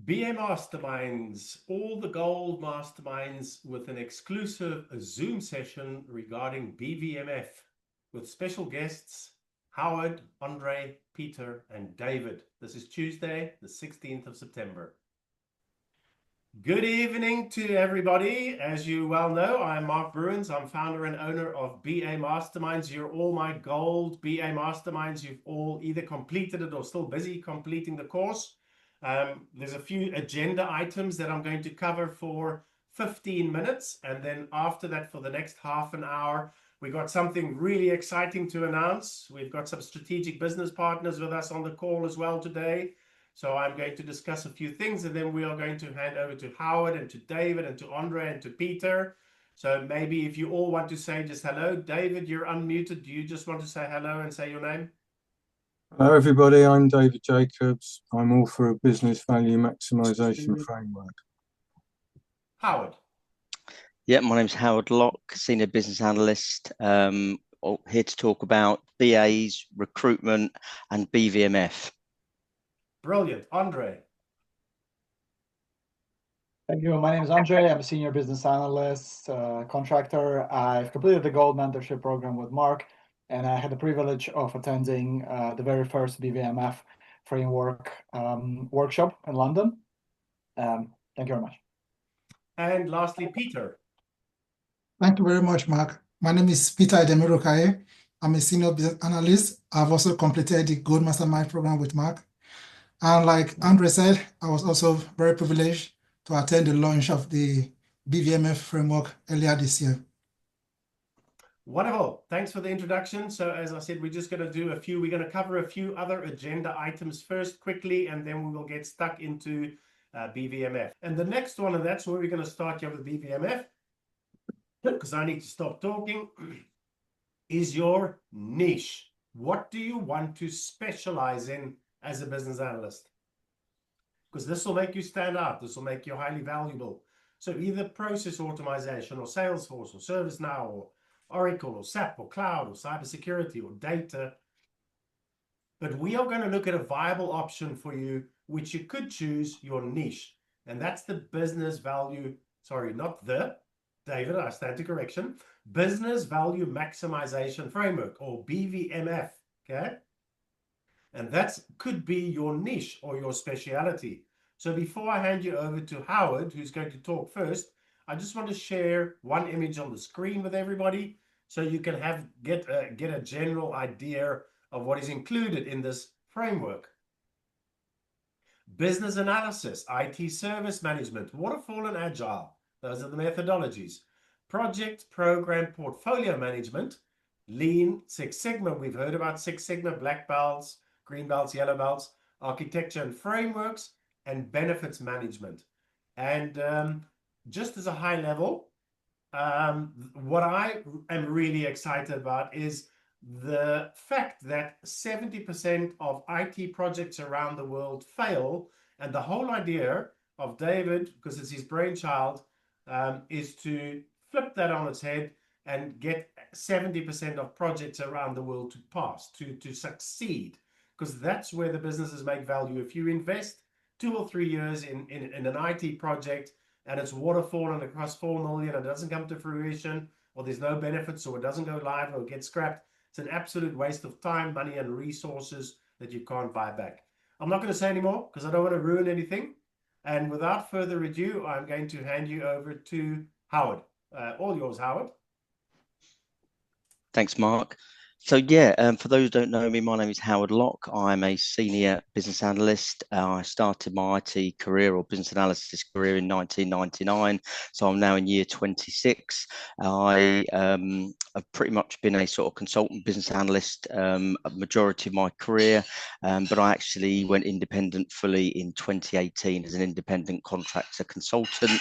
BA Masterminds, all the Gold Masterminds with an exclusive Zoom session regarding BVMF with special guests Howard, Andre, Peter, and David. This is Tuesday, the 16th of September. Good evening to everybody. As you well know, I'm Mark Bruins. I'm founder and owner of BA Masterminds. You're all my Gold BA Masterminds. You've all either completed it or still busy completing the course. There's a few agenda items that I'm going to cover for 15 minutes. And then after that, for the next half an hour, we got something really exciting to announce. We've got some strategic business partners with us on the call as well today. So I'm going to discuss a few things, and then we are going to hand over to Howard and to David and to Andre and to Peter. So maybe if you all want to say just hello. David, you're unmuted. Do you just want to say hello and say your name? Hello everybody, I'm 𝗕𝗩𝗠𝗿. I'm author of Business Value Maximisation Framework. Howard. Yeah, my name's Howard Locke, Senior Business Analyst, here to talk about BAs, recruitment and BVMF. Brilliant. Andre. Thank you. My name is Andre. I'm a Senior Business Analyst, contractor. I've completed the Gold Mentorship Program with Mark, and I had the privilege of attending the very first BVMF framework workshop in London. Thank you very much. And lastly, Peter. Thank you very much, Mark. My name is Peter 𝗕𝗩𝗠𝗙. I'm a Senior Business Analyst. I've also completed the Gold Mastermind program with Mark. And like Andre said, I was also very privileged to attend the launch of the BVMF framework earlier this year. Wonderful. Thanks for the introduction. So as I said, we're just going to do we're going to cover a few other agenda items first quickly, and then we will get stuck into BVMF. And the next one, and that's where we're going to start here with BVMF, because I need to stop talking, is your niche. What do you want to specialize in as a business analyst? Because this will make you stand out. This will make you highly valuable. So either process automation or Salesforce or ServiceNow or Oracle or SAP or cloud or cybersecurity or data. But we are going to look at a viable option for you, which you could choose your niche. And that's the business value, sorry, not the, David, I stand to correction, business value maximization framework, or BVMF, okay? And that could be your niche or your speciality. So before I hand you over to Howard, who's going to talk first, I just want to share one image on the screen with everybody so you can get a general idea of what is included in this framework. Business analysis, IT service management, waterfall and agile. Those are the methodologies. Project, program, portfolio management, lean, Six Sigma. We've heard about Six Sigma, black belts, green belts, yellow belts, architecture and frameworks, and benefits management. And just as a high level, what I am really excited about is the fact that 70% of IT projects around the world fail. And the whole idea of David, because it's his brainchild, is to flip that on its head and get 70% of projects around the world to pass, to succeed, because that's where the businesses make value. If you invest 2 or 3 years in an IT project and it's waterfall and it costs 4 million and it doesn't come to fruition, or there's no benefits, or it doesn't go live, or it gets scrapped, it's an absolute waste of time, money, and resources that you can't buy back. I'm not going to say anymore because I don't want to ruin anything. And without further ado, I'm going to hand you over to Howard. All yours, Howard. Thanks, Mark. So yeah, for those who don't know me, my name is Howard Locke. I'm a Senior Business Analyst. I started my IT career or business analysis career in 1999. So I'm now in year 26. I have pretty much been a sort of consultant business analyst a majority of my career, but I actually went independent fully in 2018 as an independent contractor consultant.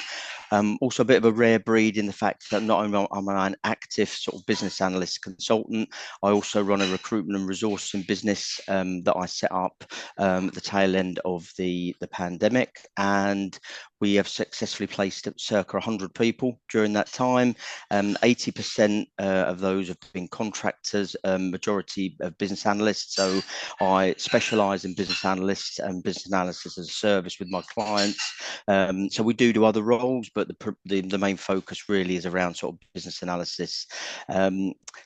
Also a bit of a rare breed in the fact that not only am I an active sort of business analyst consultant, I also run a recruitment and resourcing business that I set up at the tail end of the pandemic, and we have successfully placed circa 100 people during that time. 80% of those have been contractors, majority of business analysts. So I specialise in business analysts and business analysis as a service with my clients. So we do other roles, but the main focus really is around sort of business analysis.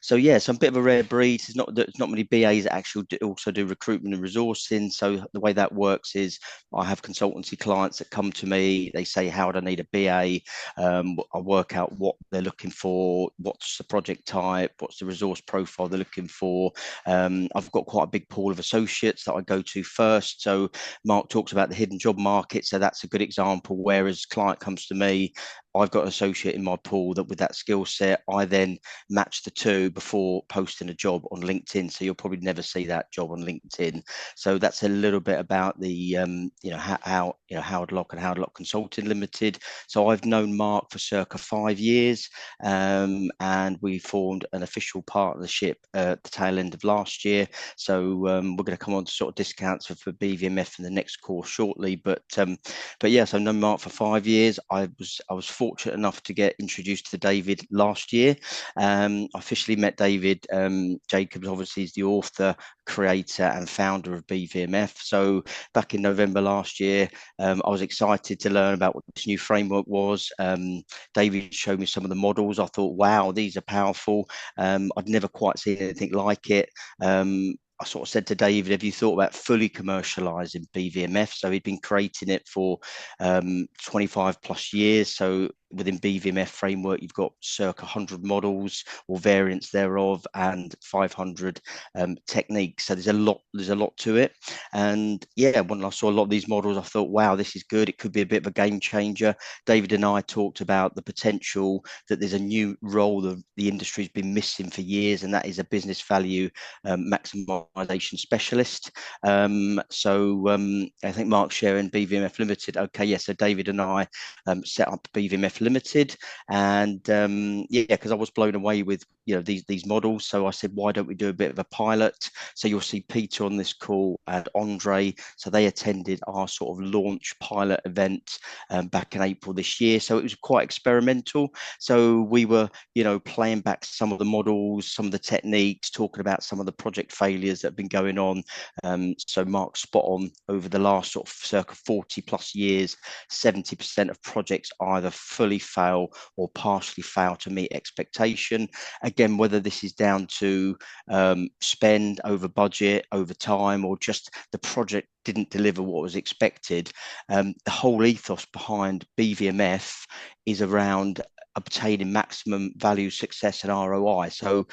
So yeah, so I'm a bit of a rare breed. There's not many BAs that actually also do recruitment and resourcing. So the way that works is I have consultancy clients that come to me. They say, how would I need a BA? I work out what they're looking for, what's the project type, what's the resource profile they're looking for. I've got quite a big pool of associates that I go to first. So Mark talks about the hidden job market. So that's a good example. Whereas client comes to me, I've got an associate in my pool that with that skill set, I then match the two before posting a job on LinkedIn. So you'll probably never see that job on LinkedIn. So that's a little bit about the how 𝗕𝗏𝗺 and 𝗕𝗏𝗺 Consulting Limited. So I've known Mark for circa 5 years, and we formed an official partnership at the tail end of last year. So we're going to come on to sort of discounts for BVMF in the next course shortly. But yes, I've known Mark for 5 years. I was fortunate enough to get introduced to David last year. I officially met David. Jacobs obviously is the author, creator and founder of BVMF. So back in November last year, I was excited to learn about what this new framework was. David showed me some of the models. I thought, wow, these are powerful. I'd never quite seen anything like it. I sort of said to David, have you thought about fully commercializing BVMF? So he'd been creating it for 25 plus years. So within BVMF framework, you've got circa 100 models or variants thereof and 500 techniques. So there's a lot to it. And yeah, when I saw a lot of these models, I thought, wow, this is good. It could be a bit of a game changer. David and I talked about the potential that there's a new role that the industry's been missing for years, and that is a business value maximisation specialist. So I think Mark's sharing BVMF Limited. Okay, yeah, so David and I set up BVMF Limited, and yeah, because I was blown away with these models. So I said, why don't we do a bit of a pilot? So you'll see Peter on this call and Andre. So they attended our sort of launch pilot event back in April this year. So it was quite experimental. So we were, playing back some of the models, some of the techniques, talking about some of the project failures that have been going on. So Mark's spot on. Over the last sort of circa 40 plus years, 70% of projects either fully fail or partially fail to meet expectation. Again, whether this is down to spend over budget, over time, or just the project didn't deliver what was expected. The whole ethos behind BVMF is around obtaining maximum value, success and ROI. So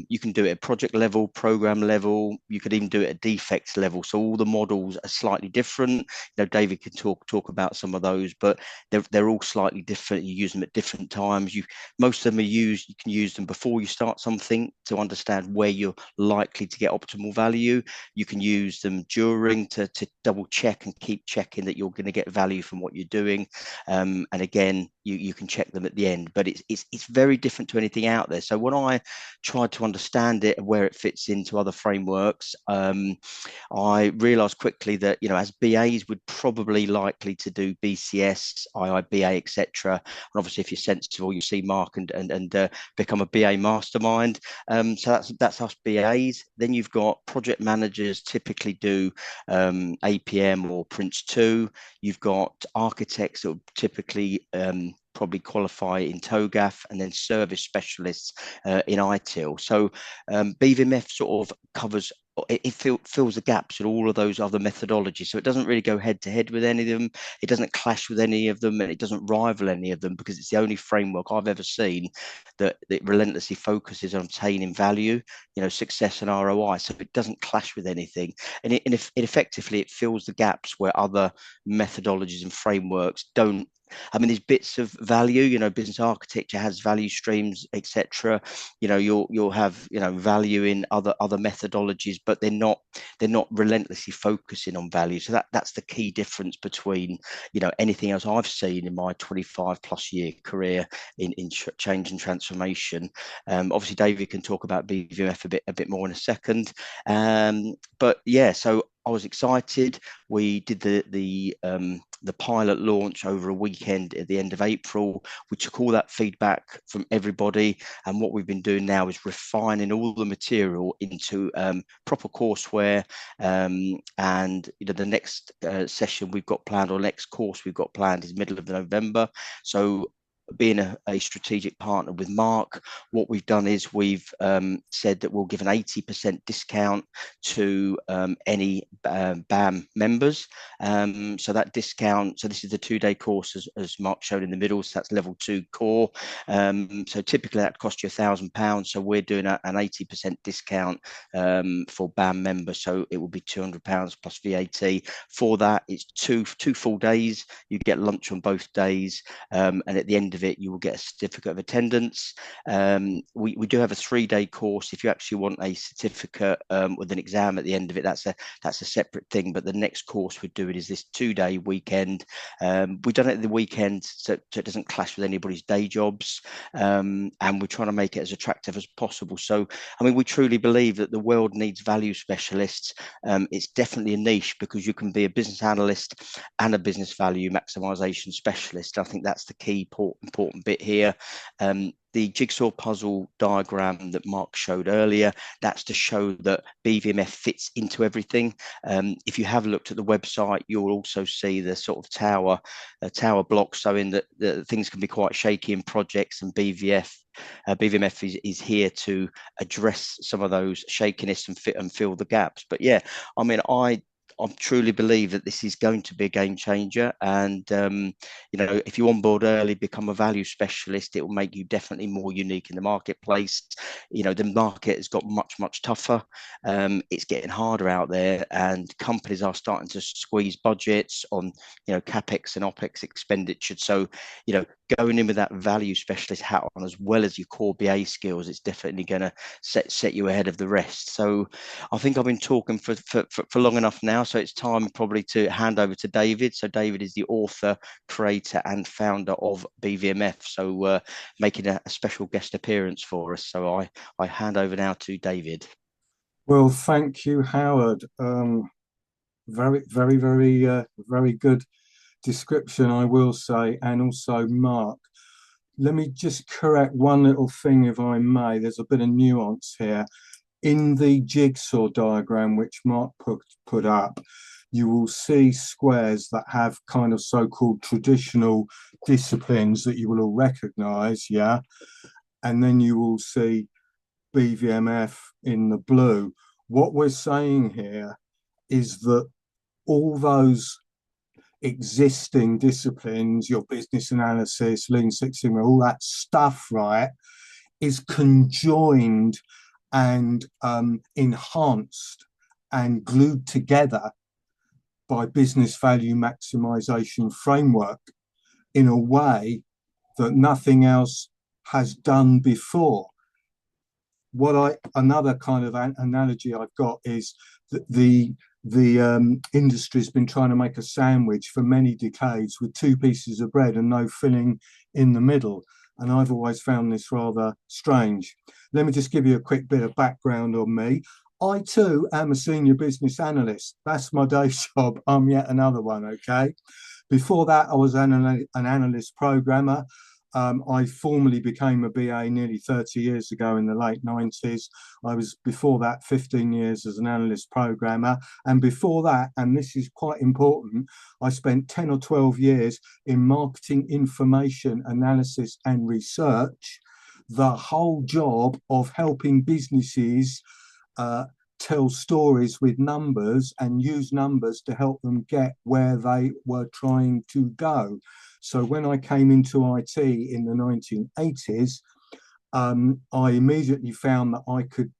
you can do it at project level, program level, you could even do it at defects level. So all the models are slightly different. David can talk about some of those, but they're all slightly different. You use them at different times. Most of them you can use them before you start something to understand where you're likely to get optimal value. You can use them during to double check and keep checking that you're going to get value from what you're doing. And again, you can check them at the end, but it's very different to anything out there. So when I tried to understand it and where it fits into other frameworks, I realized quickly that as BAs would probably likely to do BCS, IIBA, etc. And obviously if you're sensible, you see Mark and become a BA mastermind. So that's us BAs. Then you've got project managers typically do APM or Prince 2. You've got architects that would typically probably qualify in TOGAF, and then service specialists in ITIL. So BVMF sort of covers, it fills the gaps in all of those other methodologies. So it doesn't really go head to head with any of them. It doesn't clash with any of them, and it doesn't rival any of them, because it's the only framework I've ever seen that relentlessly focuses on obtaining value, success and ROI. So it doesn't clash with anything. And effectively it fills the gaps where other methodologies and frameworks don't. I mean, there's bits of value, business architecture has value streams, etc. You'll have, value in other methodologies, but they're not relentlessly focusing on value. So that's the key difference between, you know, anything else I've seen in my 25+ year career in change and transformation. Obviously David can talk about BVMF a bit more in a second, but yeah, so I was excited. We did the pilot launch over a weekend at the end of April. We took all that feedback from everybody, and what we've been doing now is refining all the material into proper courseware. And you know, the next session we've got planned, or next course we've got planned, is middle of November. So being a strategic partner with Mark, what we've done is we've said that we'll give an 80% discount to any BAM members. So that discount, so this is the 2-day course as Mark showed in the middle, so that's level 2 core. So typically that costs you £1,000. So we're doing an 80% discount for BAM members. So it will be £200 plus VAT. For that, it's two full days. You get lunch on both days, and at the end of it you will get a certificate of attendance. We do have a 3-day course. If you actually want a certificate with an exam at the end of it, that's a separate thing. But the next course we're doing is this 2-day weekend. We've done it at the weekend so it doesn't clash with anybody's day jobs, and we're trying to make it as attractive as possible. So I mean, we truly believe that the world needs value specialists. It's definitely a niche, because you can be a business analyst and a business value maximisation specialist. I think that's the key important bit here. The jigsaw puzzle diagram that Mark showed earlier, that's to show that BVMF fits into everything. If you have looked at the website, you'll also see the sort of tower blocks, showing that things can be quite shaky in projects, and BVMF is here to address some of those shakiness and fill the gaps. But yeah, I mean, I truly believe that this is going to be a game changer, and you know, if you onboard early, become a value specialist, it will make you definitely more unique in the marketplace. You know, the market has got much tougher. It's getting harder out there, and companies are starting to squeeze budgets on, you know, capex and opex expenditure. So, you know, going in with that value specialist hat on, as well as your core BA skills, it's definitely going to set you ahead of the rest. So I think I've been talking for long enough now, so it's time probably to hand over to David. So David is the author, creator and founder of BVMF, so making a special guest appearance for us. So I hand over now to David. Well, thank you, Howard. Very good description, I will say, and also Mark. Let me just correct one little thing, if I may. There's a bit of nuance here. In the jigsaw diagram which Mark put up, you will see squares that have kind of so-called traditional disciplines that you will all recognize, yeah? And then you will see BVMF in the blue. What we're saying here is that all those existing disciplines, your business analysis, Lean Six Sigma, all that stuff, right, is conjoined and enhanced and glued together by business value maximization framework in a way that nothing else has done before. Another kind of analogy I've got is that the industry's been trying to make a sandwich for many decades with 2 pieces of bread and no filling in the middle. And I've always found this rather strange. Let me just give you a quick bit of background on me. I too am a senior business analyst. That's my day job. I'm yet another one, okay? Before that, I was an analyst programmer. I formally became a BA nearly 30 years ago in the late 90s. I was, before that, 15 years as an analyst programmer. And before that, and this is quite important, I spent 10 or 12 years in marketing information analysis and research, the whole job of helping businesses tell stories with numbers and use numbers to help them get where they were trying to go. So when I came into IT in the 1980s, I immediately found that I could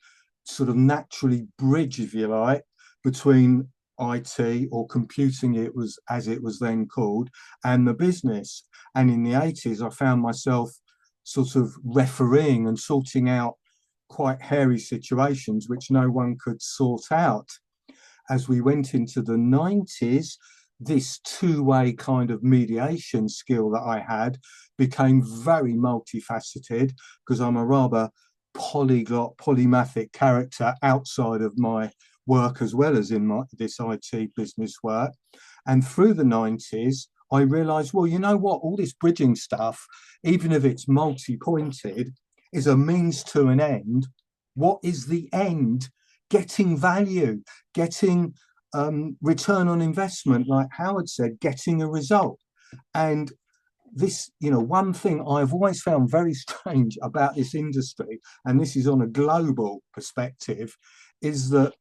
sort of naturally bridge, if you like, between IT, or computing, it was as it was then called, and the business. And in the 80s, I found myself sort of refereeing and sorting out quite hairy situations which no one could sort out. As we went into the 90s, this two-way kind of mediation skill that I had became very multifaceted, because I'm a rather polyglot, polymathic character outside of my work as well as in this IT business work. And through the 90s, I realized, well, you know what, all this bridging stuff, even if it's multi-pointed, is a means to an end. What is the end? Getting value, getting return on investment, like Howard said, getting a result. And this, you know, one thing I've always found very strange about this industry, and this is on a global perspective, is that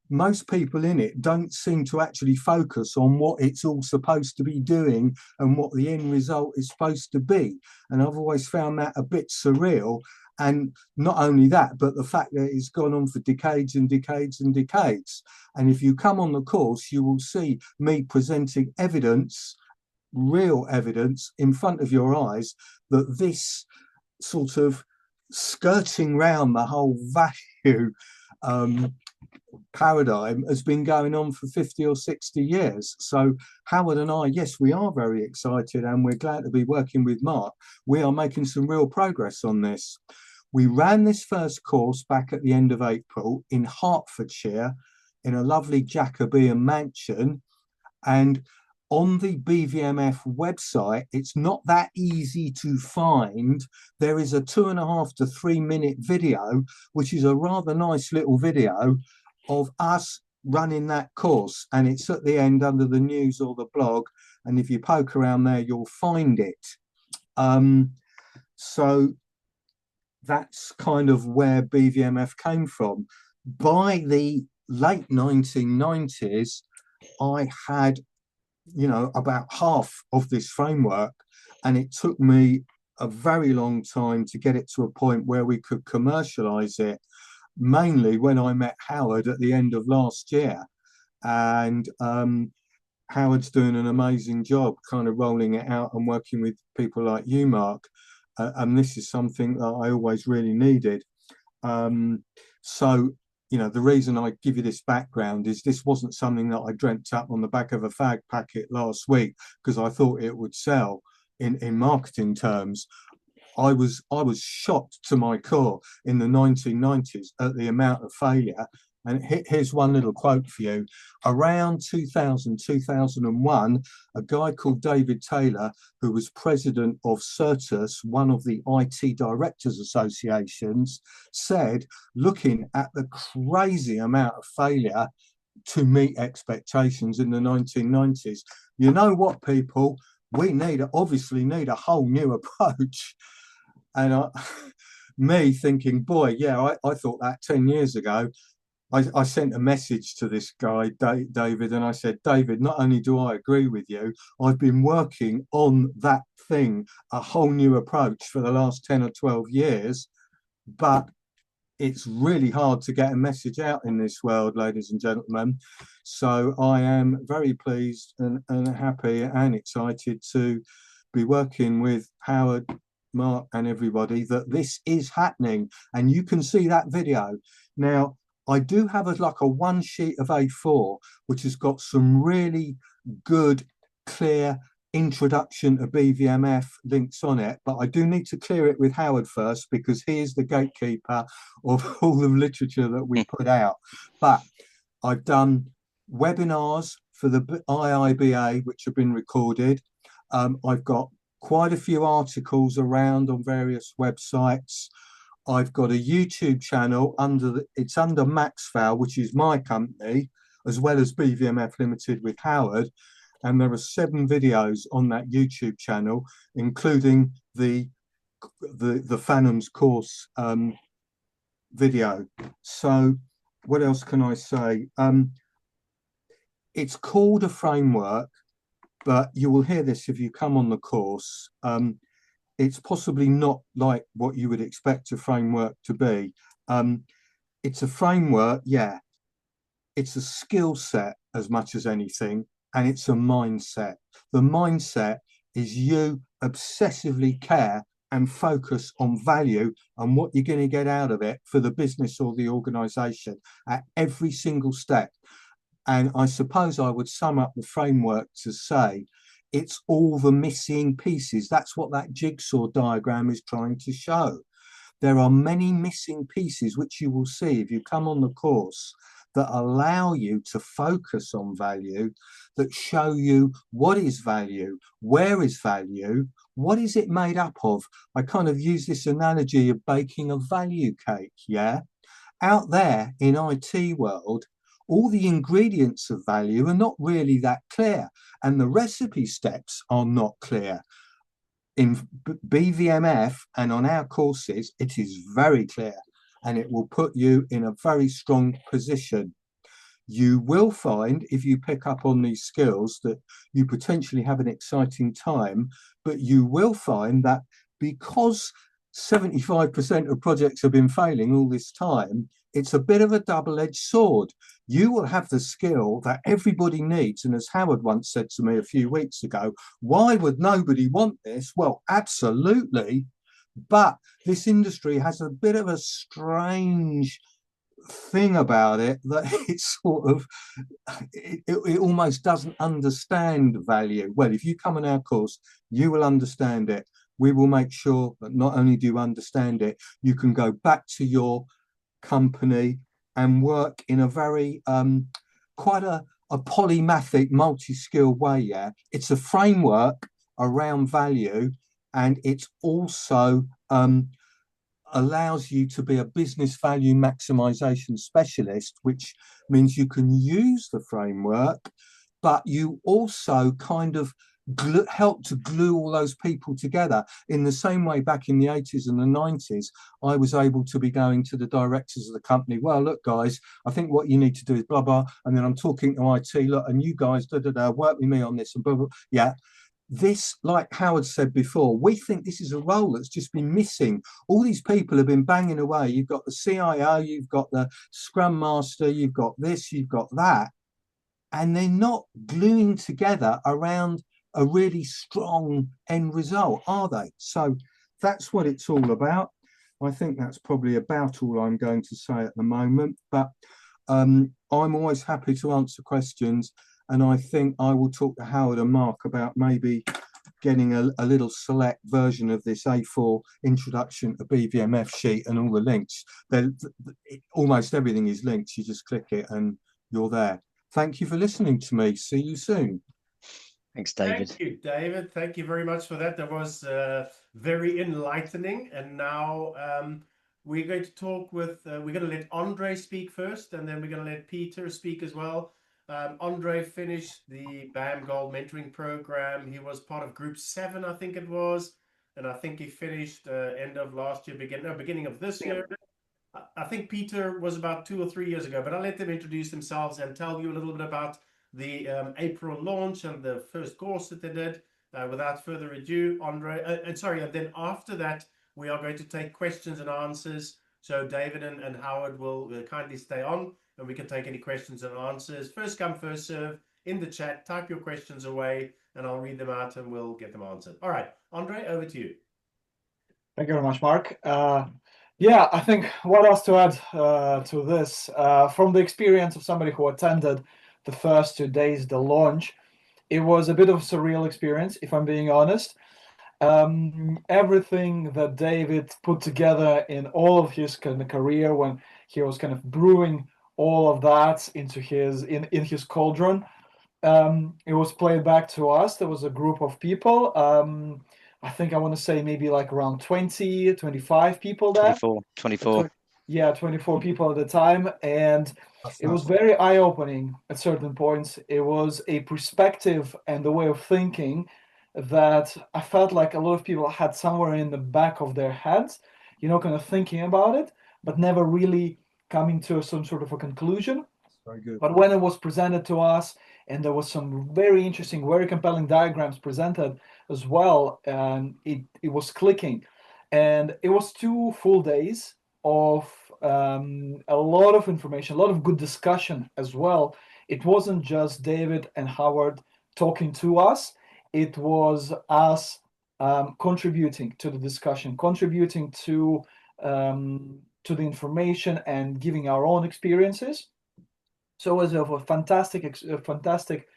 most people in it don't seem to actually focus on what it's all supposed to be doing and what the end result is supposed to be. And I've always found that a bit surreal. And not only that, but the fact that it's gone on for decades and decades and decades. And if you come on the course, you will see me presenting evidence, real evidence in front of your eyes, that this sort of skirting round the whole value paradigm has been going on for 50 or 60 years. So Howard and I, yes, we are very excited, and we're glad to be working with Mark. We are making some real progress on this. We ran this first course back at the end of April in Hertfordshire in a lovely Jacobean mansion. And on the BVMF website, it's not that easy to find. There is a 2.5 to 3 minute video, which is a rather nice little video of us running that course. And it's at the end under the news or the blog. And if you poke around there, you'll find it. So that's kind of where BVMF came from. By the late 1990s, I had, you know, about half of this framework, and it took me a very long time to get it to a point where we could commercialize it, mainly when I met Howard at the end of last year. And Howard's doing an amazing job kind of rolling it out and working with people like you, Mark. And this is something that I always really needed. So, you know, the reason I give you this background is this wasn't something that I dreamt up on the back of a fag packet last week because I thought it would sell in marketing terms. I was shocked to my core in the 1990s at the amount of failure. And here's one little quote for you. Around 2000, 2001, a guy called 𝗕𝗩𝗠, who was president of CERTUS, one of the IT Directors Associations, said, looking at the crazy amount of failure to meet expectations in the 1990s, you know what, people? We obviously need a whole new approach. And me thinking, boy, yeah, I thought that 10 years ago. I sent a message to this guy, David, and I said, David, not only do I agree with you, I've been working on that thing, a whole new approach for the last 10 or 12 years, but it's really hard to get a message out in this world, ladies and gentlemen. So I am very pleased and happy and excited to be working with Howard, Mark, and everybody that this is happening. And you can see that video. Now, I do have like a one sheet of A4, which has got some really good, clear introduction to BVMF links on it, but I do need to clear it with Howard first because he is the gatekeeper of all the literature that we put out. But I've done webinars for the IIBA, which have been recorded. I've got quite a few articles around on various websites. I've got a YouTube channel it's under MaxVal, which is my company, as well as BVMF Limited with Howard. And there are 7 videos on that YouTube channel, including the 𝗕𝗩𝗠𝗙 course video. So what else can I say? It's called a framework, but you will hear this if you come on the course. It's possibly not like what you would expect a framework to be. It's a framework, yeah. It's a skill set as much as anything, and it's a mindset. The mindset is you obsessively care and focus on value and what you're going to get out of it for the business or the organization at every single step. And I suppose I would sum up the framework to say it's all the missing pieces. That's what that jigsaw diagram is trying to show. There are many missing pieces, which you will see if you come on the course, that allow you to focus on value, that show you what is value, where is value, what is it made up of. I kind of use this analogy of baking a value cake, yeah? Out there in IT world, all the ingredients of value are not really that clear, and the recipe steps are not clear. In BVMF and on our courses, it is very clear, and it will put you in a very strong position. You will find, if you pick up on these skills, that you potentially have an exciting time, but you will find that because 75% of projects have been failing all this time, it's a bit of a double-edged sword. You will have the skill that everybody needs. And as Howard once said to me a few weeks ago, why would nobody want this? Well, absolutely. But this industry has a bit of a strange thing about it, that it's sort of, it almost doesn't understand value. Well, if you come on our course, you will understand it. We will make sure that not only do you understand it, you can go back to your company and work in a very quite a polymathic, multi-skilled way. Yeah, it's a framework around value, and it's also allows you to be a business value maximization specialist, which means you can use the framework, but you also kind of help to glue all those people together. In the same way, back in the 80s and the 90s, I was able to be going to the directors of the company, well, look, guys, I think what you need to do is blah, blah, and then I'm talking to IT, look, and you guys, da, da, da, work with me on this, and blah, blah. Yeah. This, like Howard said before, we think this is a role that's just been missing. All these people have been banging away. You've got the CIO, you've got the Scrum Master, you've got this, you've got that, and they're not gluing together around a really strong end result, are they? So that's what it's all about. I think that's probably about all I'm going to say at the moment, but I'm always happy to answer questions. And I think I will talk to Howard and Mark about maybe getting a little select version of this A4 introduction to BVMF sheet and all the links. Almost everything is linked. You just click it and you're there. Thank you for listening to me. See you soon. Thanks, David. Thank you, David. Thank you very much for that. That was very enlightening. And now we're going to talk with, we're going to let Andre speak first, and then we're going to let Peter speak as well. Andre finished the BAM Gold mentoring program. He was part of group 7, I think it was. And I think he finished end of last year, beginning of this year. I think Peter was about 2 or 3 years ago, but I'll let them introduce themselves and tell you a little bit about the April launch and the first course that they did. Without further ado, Andre, and then after that, we are going to take questions and answers. So David and Howard will kindly stay on, and we can take any questions and answers. First come, first serve in the chat. Type your questions away, and I'll read them out and we'll get them answered. All right, Andre, over to you. Thank you very much, Mark. Yeah, I think what else to add to this, from the experience of somebody who attended the first 2 days, the launch, it was a bit of a surreal experience, if I'm being honest. Everything that David put together in all of his kind of career, when he was kind of brewing all of that into his in his cauldron, it was played back to us. There was a group of people, I think I want to say maybe like around 20, 25 people there. 24. Yeah, 24 people at the time, and it was very eye-opening at certain points. It was a perspective and the way of thinking that I felt like a lot of people had somewhere in the back of their heads, you know, kind of thinking about it, but never really coming to some sort of a conclusion. Very good. But when it was presented to us, and there was some very interesting, very compelling diagrams presented as well, and it was clicking. And it was 2 full days of a lot of information, a lot of good discussion as well. It wasn't just David and Howard talking to us. It was us contributing to the discussion, contributing to the information and giving our own experiences. So it was a fantastic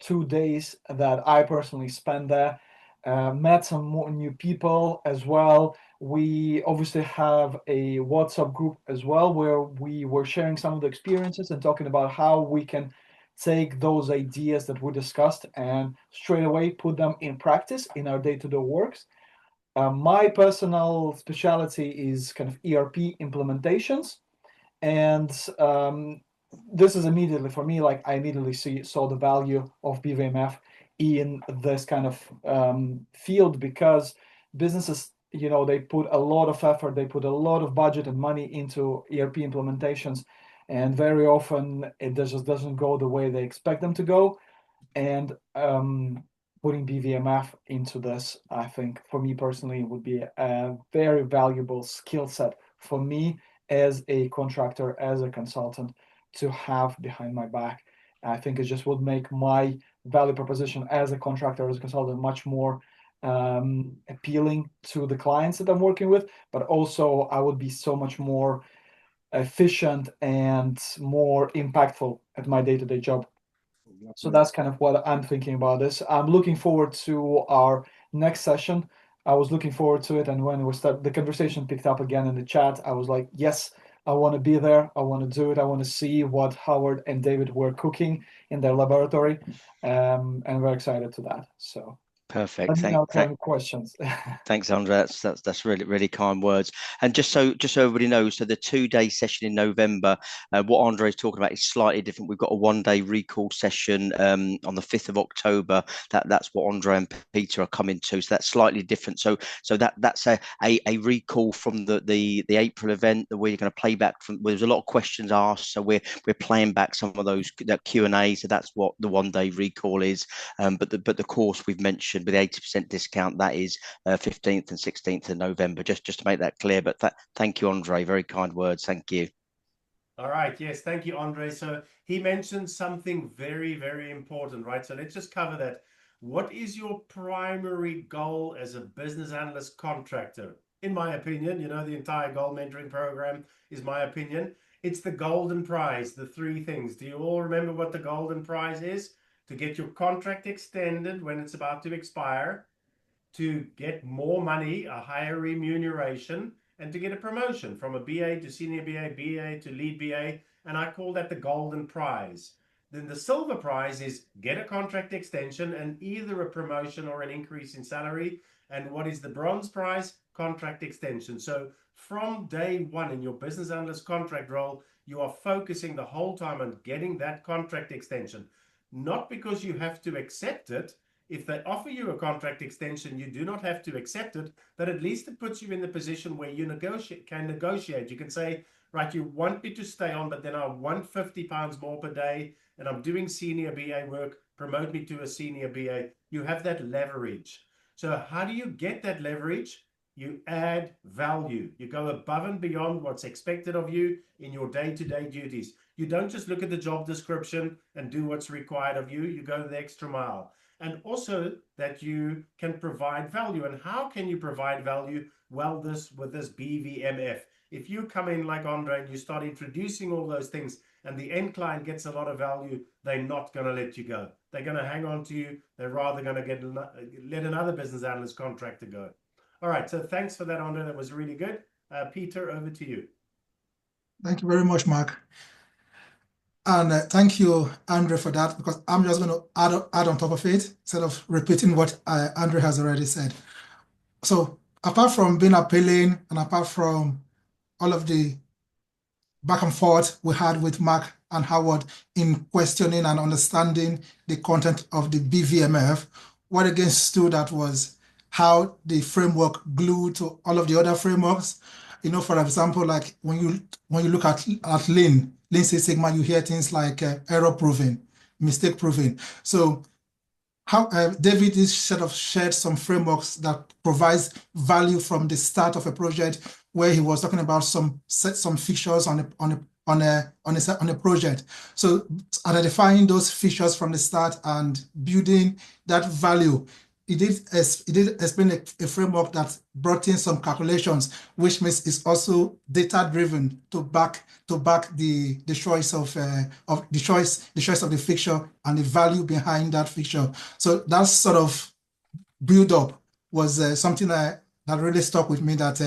2 days that I personally spent there. Met some more new people as well. We obviously have a WhatsApp group as well, where we were sharing some of the experiences and talking about how we can take those ideas that we discussed and straight away put them in practice in our day-to-day works. My personal specialty is kind of ERP implementations, and this is immediately for me, like I immediately saw the value of BVMF in this kind of field, because businesses, you know, they put a lot of effort, they put a lot of budget and money into ERP implementations, and very often it just doesn't go the way they expect them to go. And putting BVMF into this, I think for me personally would be a very valuable skill set for me as a contractor, as a consultant, to have behind my back. I think it just would make my value proposition as a contractor, as a consultant, much more appealing to the clients that I'm working with, but also I would be so much more efficient and more impactful at my day-to-day job. So that's kind of what I'm thinking about this. I'm looking forward to our next session. I was looking forward to it, and when the conversation picked up again in the chat, I was like, yes, I want to be there. I want to do it. I want to see what Howard and David were cooking in their laboratory, and we're excited to that. So perfect. let me know if you have any questions. Thanks, Andre. That's really kind words. And just so everybody knows, so the 2-day session in November, what Andre is talking about is slightly different. We've got a 1-day recall session on the 5th of October. That's what Andre and Peter are coming to. So that's slightly different. So that's a recall from the April event that we're going to play back from. There's a lot of questions asked, so we're playing back some of those Q&A. So that's what the 1-day recall is. But the course we've mentioned with 80% discount, that is 15th and 16th of November, just to make that clear. But thank you, Andre. Very kind words. Thank you. All right. Yes. Thank you, Andre. So he mentioned something very, very important, right? So let's just cover that. What is your primary goal as a business analyst contractor? In my opinion, you know, the entire goal mentoring program is my opinion. It's the golden prize, the 3 things. Do you all remember what the golden prize is? To get your contract extended when it's about to expire, to get more money, a higher remuneration, and to get a promotion from a BA to senior BA, BA to lead BA, and I call that the golden prize. Then the silver prize is get a contract extension and either a promotion or an increase in salary. And what is the bronze prize? Contract extension. So from day one in your business analyst contract role, you are focusing the whole time on getting that contract extension. Not because you have to accept it. If they offer you a contract extension, you do not have to accept it, but at least it puts you in the position where you can negotiate. You can say, right, you want me to stay on, but then I want £50 more per day, and I'm doing senior BA work, promote me to a senior BA. You have that leverage. So how do you get that leverage? You add value. You go above and beyond what's expected of you in your day-to-day duties. You don't just look at the job description and do what's required of you. You go the extra mile. And also that you can provide value. And how can you provide value? Well, with this BVMF. If you come in like Andre and you start introducing all those things and the end client gets a lot of value, they're not going to let you go. They're going to hang on to you. They're rather going to let another business analyst contractor go. All right. So thanks for that, Andre. That was really good. Peter, over to you. Thank you very much, Mark. And thank you, Andre, for that, because I'm just going to add on top of it, instead of repeating what Andre has already said. So apart from being appealing and apart from all of the back and forth we had with Mark and Howard in questioning and understanding the content of the BVMF, what again stood out was how the framework glued to all of the other frameworks. You know, for example, like when you look at Lean Six Sigma, you hear things like error proving, mistake proving. So how David is sort of shared some frameworks that provides value from the start of a project, where he was talking about some features on a project. So identifying those features from the start and building that value he did explain a framework that brought in some calculations, which means it's also data driven to back the choice of the fixture and the value behind that fixture. So that sort of build up was something that really stuck with me, that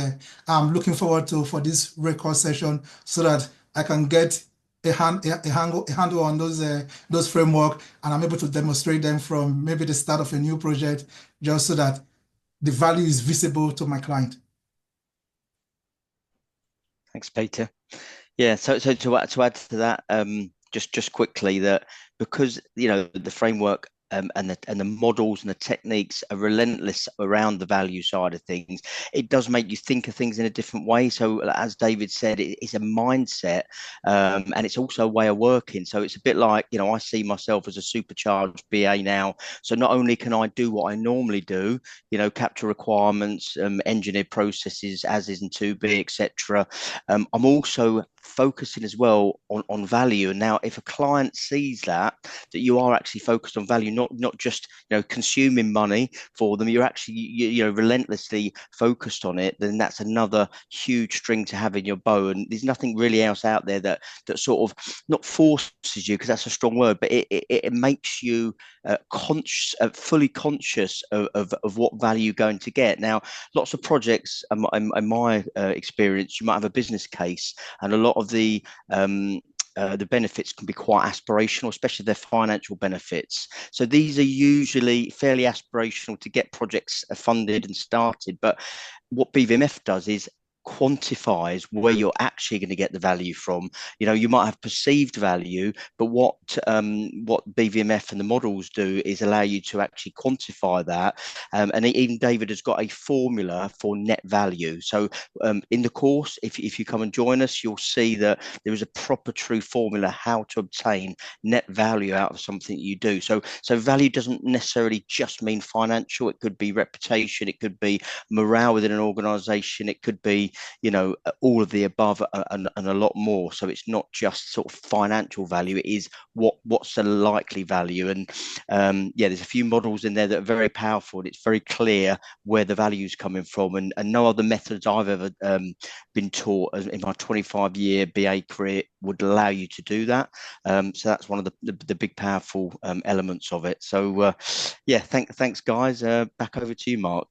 I'm looking forward to for this record session, so that I can get a handle on those framework, and I'm able to demonstrate them from maybe the start of a new project, just so that the value is visible to my client. Thanks, Peter. Yeah, so to add to that, just quickly, that because the framework and the models and the techniques are relentless around the value side of things, it does make you think of things in a different way. So as David said, it's a mindset, and it's also a way of working. So it's a bit like, I see myself as a supercharged BA now. So not only can I do what I normally do, capture requirements, engineer processes as is in 2B, etc. I'm also focusing as well on value. And now if a client sees that you are actually focused on value, not just consuming money for them, you're actually relentlessly focused on it, then that's another huge string to have in your bow. And there's nothing really else out there that sort of not forces you, because that's a strong word, but it makes you fully conscious of what value you're going to get. Now, lots of projects, in my experience, you might have a business case, and a lot of the benefits can be quite aspirational, especially their financial benefits. So these are usually fairly aspirational to get projects funded and started. But what BVMF does is quantifies where you're actually going to get the value from. You might have perceived value, but what BVMF and the models do is allow you to actually quantify that. And even David has got a formula for net value. So in the course, if you come and join us, you'll see that there is a proper true formula how to obtain net value out of something you do. So value doesn't necessarily just mean financial. It could be reputation, it could be morale within an organization, it could be all of the above, and a lot more. So it's not just sort of financial value, it is what's the likely value. And there's a few models in there that are very powerful, and it's very clear where the value is coming from, and no other methods I've ever been taught in my 25-year BA career would allow you to do that. So that's one of the big powerful elements of it. So thanks guys. Back over to you, Mark.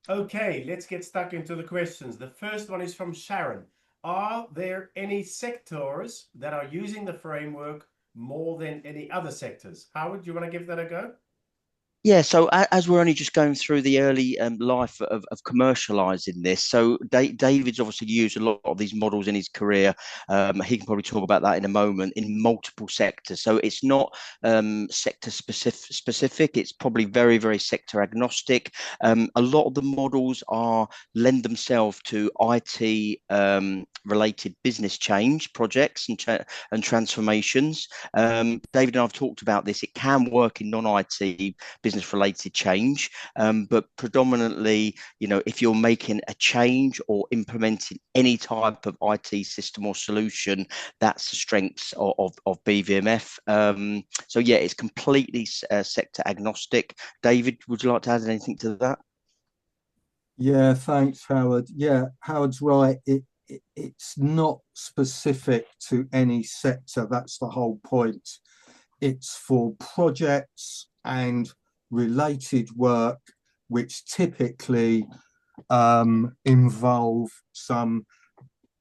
Okay, let's get stuck into the questions. The first one is from Sharon. Are there any sectors that are using the framework more than any other sectors? Howard, do you want to give that a go? Yeah, so as we're only just going through the early life of commercializing this, so David's obviously used a lot of these models in his career. He can probably talk about that in a moment, in multiple sectors. So it's not sector specific. It's probably very, very sector agnostic. A lot of the models lend themselves to IT related business change projects and transformations. David and I've talked about this. It can work in non-IT business related change, but predominantly, if you're making a change or implementing any type of IT system or solution, that's the strengths of BVMF. So yeah, it's completely sector agnostic. David, would you like to add anything to that? Yeah, thanks, Howard. Yeah, Howard's right. It's not specific to any sector. That's the whole point. It's for projects and related work which typically involve some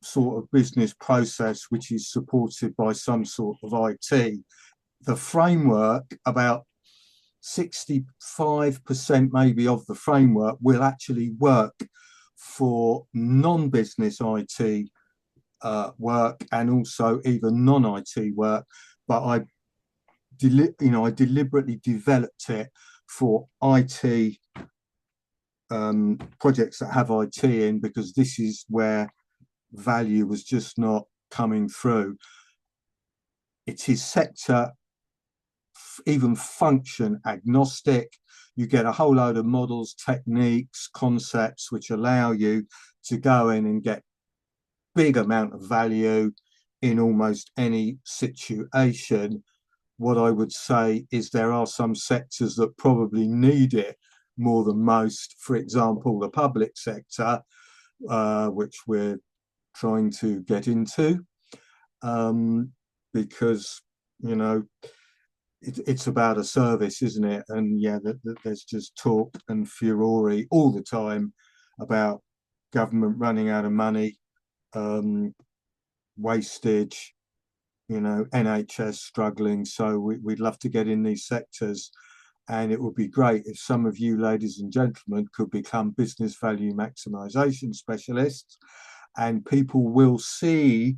sort of business process which is supported by some sort of IT. The framework, about 65% maybe of the framework, will actually work for non-business IT work and also even non-IT work, but I deliberately developed it for IT projects that have IT in, because this is where value was just not coming through. It is sector, even function agnostic. You get a whole load of models, techniques, concepts which allow you to go in and get big amount of value in almost any situation what I would say is there are some sectors that probably need it more than most. For example, the public sector, which we're trying to get into, because, you know, it's about a service, isn't it? And yeah, there's just talk and furore all the time about government running out of money, wastage, you know, NHS struggling. So we'd love to get in these sectors, and it would be great if some of you, ladies and gentlemen, could become business value maximisation specialists, and people will see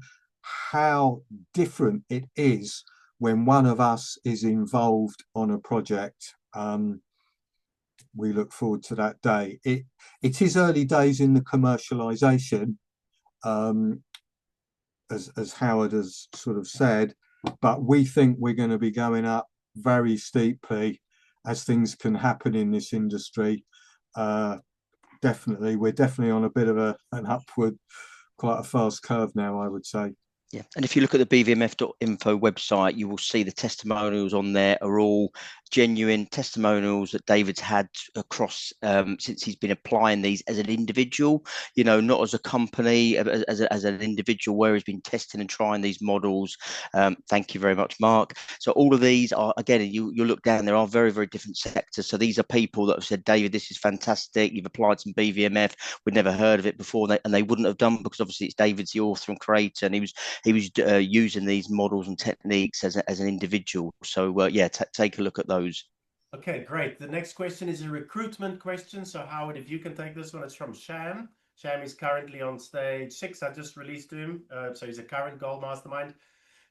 how different it is when one of us is involved on a project. We look forward to that day. It is early days in the commercialization, as Howard has sort of said, but we think we're going to be going up very steeply as things can happen in this industry. Definitely, we're definitely on a bit of an upward, quite a fast curve now, I would say. Yeah, and if you look at the BVMF.info website, you will see the testimonials on there are all genuine testimonials that David's had across since he's been applying these as an individual, you know, not as a company, as an individual, where he's been testing and trying these models. Thank you very much, Mark. So all of these are, again, you look down, there are very, very different sectors. So these are people that have said, David, this is fantastic. You've applied some BVMF. We'd never heard of it before. And they wouldn't have done, because obviously it's David's the author and creator, and he was using these models and techniques as an individual. So yeah, take a look at those. Okay, great. The next question is a recruitment question. So Howard, if you can take this one, it's from Sham. Sham is currently on stage 6. I just released to him. So he's a current Gold Mastermind.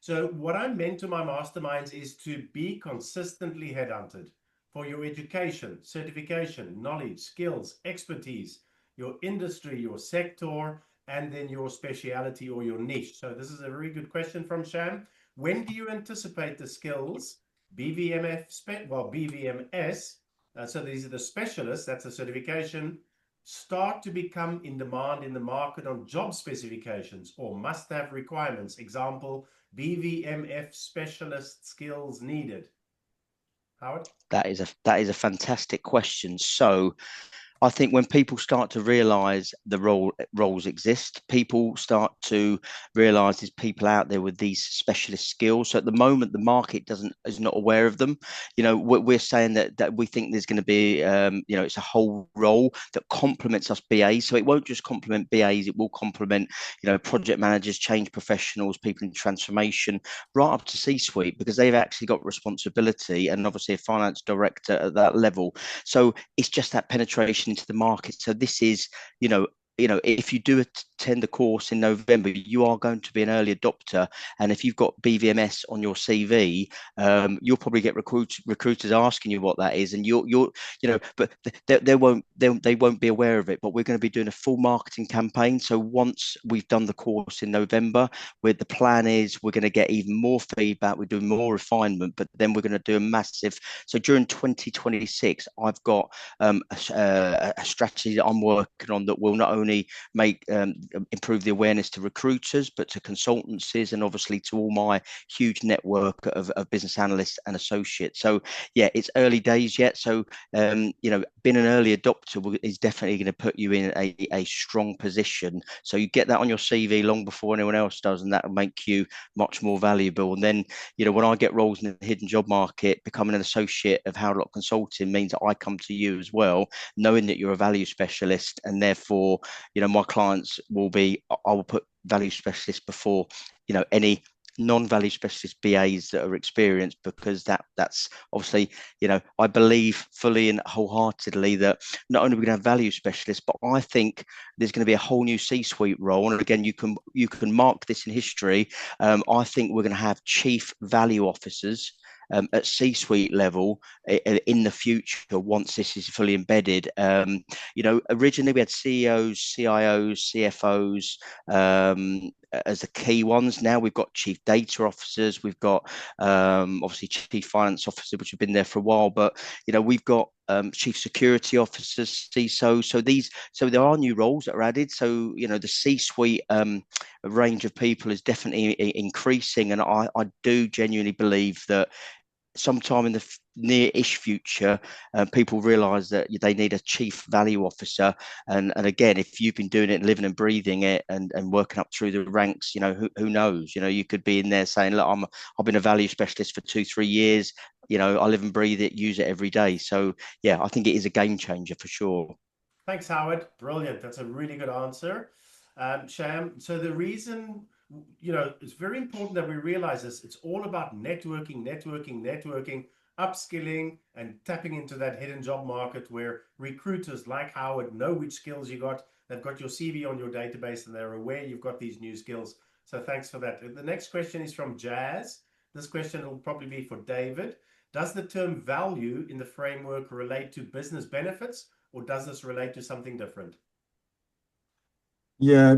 So what I meant to my masterminds is to be consistently headhunted for your education, certification, knowledge, skills, expertise, your industry, your sector, and then your speciality or your niche. So this is a very good question from Sham. When do you anticipate the skills, BVMS, so these are the specialists, that's a certification, start to become in demand in the market on job specifications or must-have requirements? Example, BVMF specialist skills needed. Howard? That is a fantastic question. So I think when people start to realize the roles exist, people start to realize there's people out there with these specialist skills. So at the moment, the market is not aware of them. You know, we're saying that we think there's going to be, you know, it's a whole role that complements us BAs. So it won't just complement BAs, it will complement, you know, project managers, change professionals, people in transformation, right up to C-suite, because they've actually got responsibility, and obviously a finance director at that level. So it's just that penetration into the market. So this is, you know, if you do attend the course in November, you are going to be an early adopter. And if you've got BVMS on your CV, you'll probably get recruiters asking you what that is, and you're you know, but they won't be aware of it. But we're going to be doing a full marketing campaign. So once we've done the course in November, where the plan is we're going to get even more feedback, we're doing more refinement, but then we're going to do a massive. So during 2026, I've got a strategy that I'm working on that will not only make improve the awareness to recruiters, but to consultancies, and obviously to all my huge network of business analysts and associates. So yeah, it's early days yet. So you know, being an early adopter is definitely going to put you in a strong position. So you get that on your CV long before anyone else does, and that will make you much more valuable. And then, you know, when I get roles in the hidden job market, becoming an associate of 𝗕𝗏𝗺 Consulting means that I come to you as well, knowing that you're a value specialist, and therefore, you know, my clients will be, I will put value specialists before, you know, any non-value specialist BAs that are experienced, because that's obviously, you know, I believe fully and wholeheartedly that not only are we going to have value specialists, but I think there's going to be a whole new C-suite role. And again, you can mark this in history. I think we're going to have chief value officers at C-suite level in the future once this is fully embedded. You know, originally we had CEOs, CIOs, CFOs as the key ones. Now we've got chief data officers, we've got obviously chief finance officers, which have been there for a while, but you know, we've got chief security officers, CISO. So there are new roles that are added. So, you know, the C-suite range of people is definitely increasing, and I do genuinely believe that sometime in the near-ish future, people realise that they need a chief value officer. And again, if you've been doing it, living and breathing it, and working up through the ranks, who knows? You could be in there saying, look, I've been a value specialist for 2-3 years. I live and breathe it, use it every day. So yeah, I think it is a game changer for sure. Thanks, Howard. Brilliant. That's a really good answer. Sham, so the reason, it's very important that we realize this. It's all about networking, upskilling, and tapping into that hidden job market where recruiters like Howard know which skills you got. They've got your CV on your database and they're aware you've got these new skills. So thanks for that. The next question is from Jazz. This question will probably be for David. Does the term value in the framework relate to business benefits, or does this relate to something different? Yeah,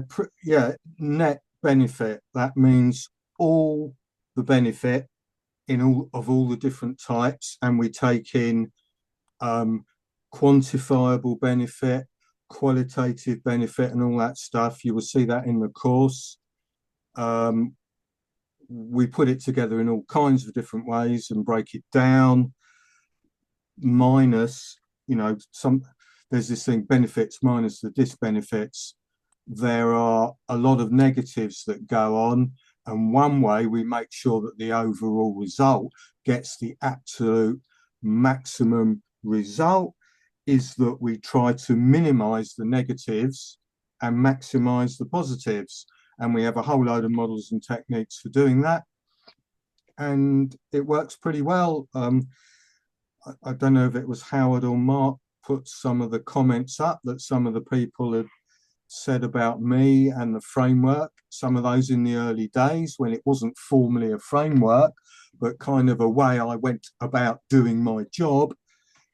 net benefit. That means all the benefit in all the different types, and we take in quantifiable benefit, qualitative benefit, and all that stuff. You will see that in the course. We put it together in all kinds of different ways and break it down. Minus, there's this thing, benefits minus the disbenefits. There are a lot of negatives that go on, and one way we make sure that the overall result gets the absolute maximum result is that we try to minimize the negatives and maximize the positives. And we have a whole load of models and techniques for doing that. And it works pretty well. I don't know if it was Howard or Mark put some of the comments up that some of the people had said about me and the framework, some of those in the early days when it wasn't formally a framework, but kind of a way I went about doing my job.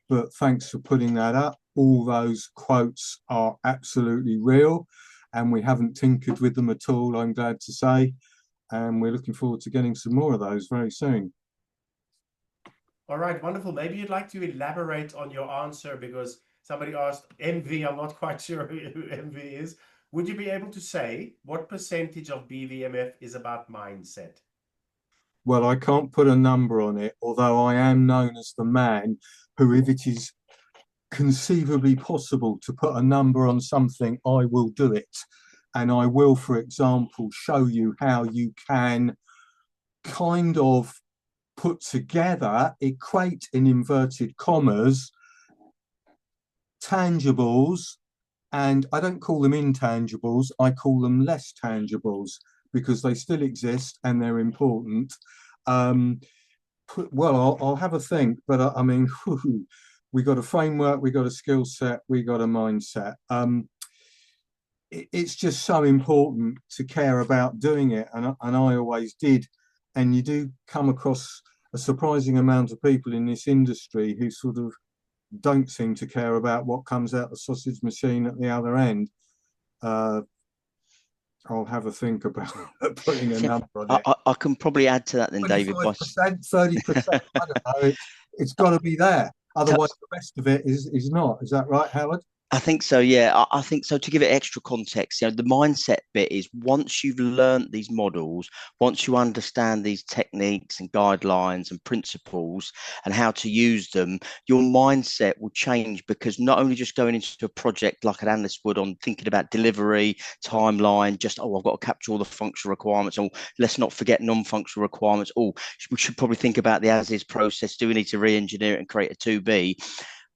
But thanks for putting that up. All those quotes are absolutely real, and we haven't tinkered with them at all, I'm glad to say. And we're looking forward to getting some more of those very soon. All right, wonderful. Maybe you'd like to elaborate on your answer, because somebody asked MV, I'm not quite sure who MV is. Would you be able to say what percentage of BVMF is about mindset? Well, I can't put a number on it, although I am known as the man who, if it is conceivably possible to put a number on something, I will do it. And I will, for example, show you how you can kind of put together, equate in inverted commas, tangibles, and I don't call them intangibles, I call them less tangibles, because they still exist and they're important. Well, I'll have a think, but I mean, we got a framework, we got a skill set, we got a mindset. It's just so important to care about doing it, and I always did. And you do come across a surprising amount of people in this industry who sort of don't seem to care about what comes out the sausage machine at the other end. I'll have a think about putting a number on it. I can probably add to that then, David. 30%, I don't know. It's got to be there. Otherwise, the rest of it is not. Is that right, Howard? I think so, yeah. I think so. To give it extra context, the mindset bit is once you've learned these models, once you understand these techniques and guidelines and principles and how to use them, your mindset will change, because not only just going into a project like an analyst would on thinking about delivery, timeline, just, I've got to capture all the functional requirements, or let's not forget non-functional requirements. We should probably think about the as-is process. Do we need to re-engineer it and create a 2B?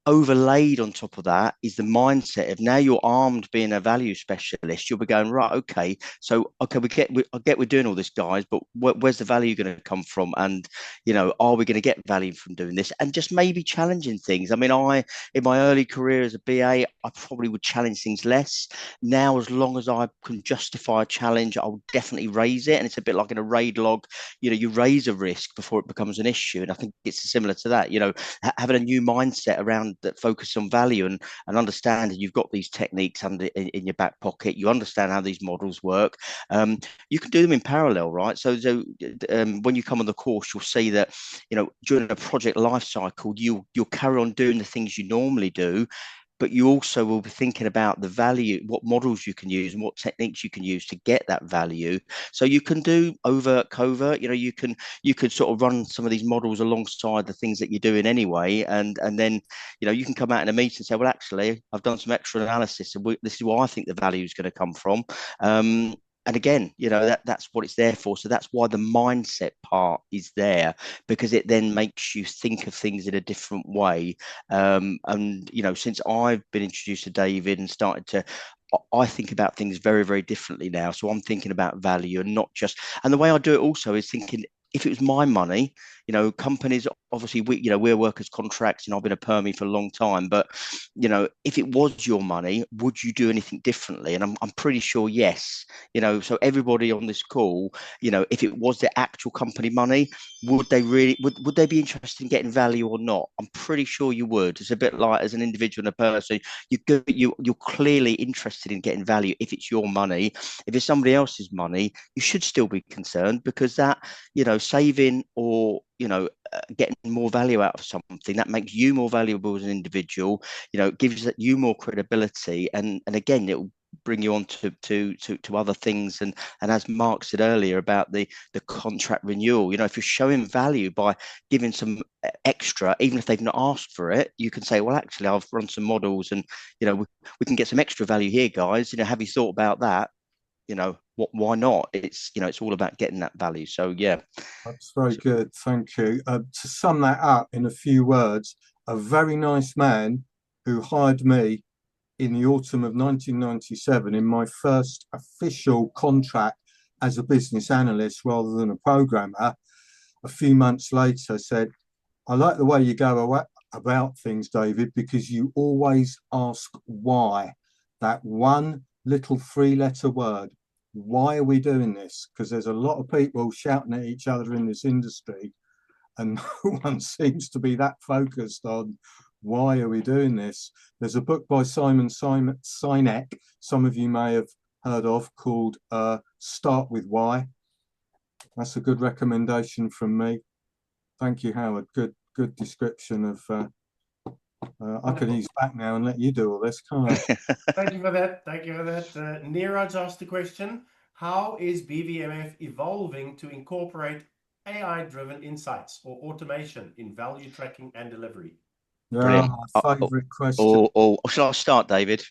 Overlaid on top of that is the mindset of now you're armed being a value specialist. You'll be going, right, okay, so okay, I get we're doing all this, guys, but where's the value going to come from? And are we going to get value from doing this? And just maybe challenging things. I mean, in my early career as a BA, I probably would challenge things less. Now, as long as I can justify a challenge, I'll definitely raise it. And it's a bit like in a raid log, you raise a risk before it becomes an issue. And I think it's similar to that, having a new mindset around that focus on value and understanding you've got these techniques in your back pocket. You understand how these models work. You can do them in parallel, right? So when you come on the course, you'll see that during a project life cycle, you'll carry on doing the things you normally do, but you also will be thinking about the value, what models you can use and what techniques you can use to get that value. So you can do overt, covert, you could sort of run some of these models alongside the things that you're doing anyway. And then, you can come out in a meeting and say, well, actually, I've done some extra analysis and this is where I think the value is going to come from. And again, that's what it's there for. So that's why the mindset part is there, because it then makes you think of things in a different way. And, since I've been introduced to David and started to, I think about things very, very differently now. So I'm thinking about value and not just, and the way I do it also is thinking, if it was my money, companies, obviously, we're workers' contracts and I've been a permie for a long time, but, if it was your money, would you do anything differently? And I'm pretty sure yes. So everybody on this call, if it was the actual company money, would they be interested in getting value or not? I'm pretty sure you would. It's a bit like as an individual and a person, you're clearly interested in getting value if it's your money. If it's somebody else's money, you should still be concerned, because that, saving or getting more value out of something, that makes you more valuable as an individual, gives you more credibility, and again, it will bring you on to other things. And as Mark said earlier about the contract renewal, if you're showing value by giving some extra, even if they've not asked for it, you can say, well, actually, I've run some models and we can get some extra value here, guys. Have you thought about that? Why not? It's all about getting that value. So yeah, that's very good. Thank you. To sum that up in a few words, a very nice man who hired me in the autumn of 1997 in my first official contract as a business analyst rather than a programmer, a few months later said, I like the way you go about things, David, because you always ask why. That one little 3-letter word. Why are we doing this? Because there's a lot of people shouting at each other in this industry, and no one seems to be that focused on why are we doing this. There's a book by Simon Sinek, some of you may have heard of, called Start With Why. That's a good recommendation from me. Thank you, Howard. Good description of I can ease back now and let you do all this, can't I? Thank you for that. Neeraj asked the question, how is BVMF evolving to incorporate AI-driven insights or automation in value tracking and delivery? Yeah, my favourite question. Or shall I start, David?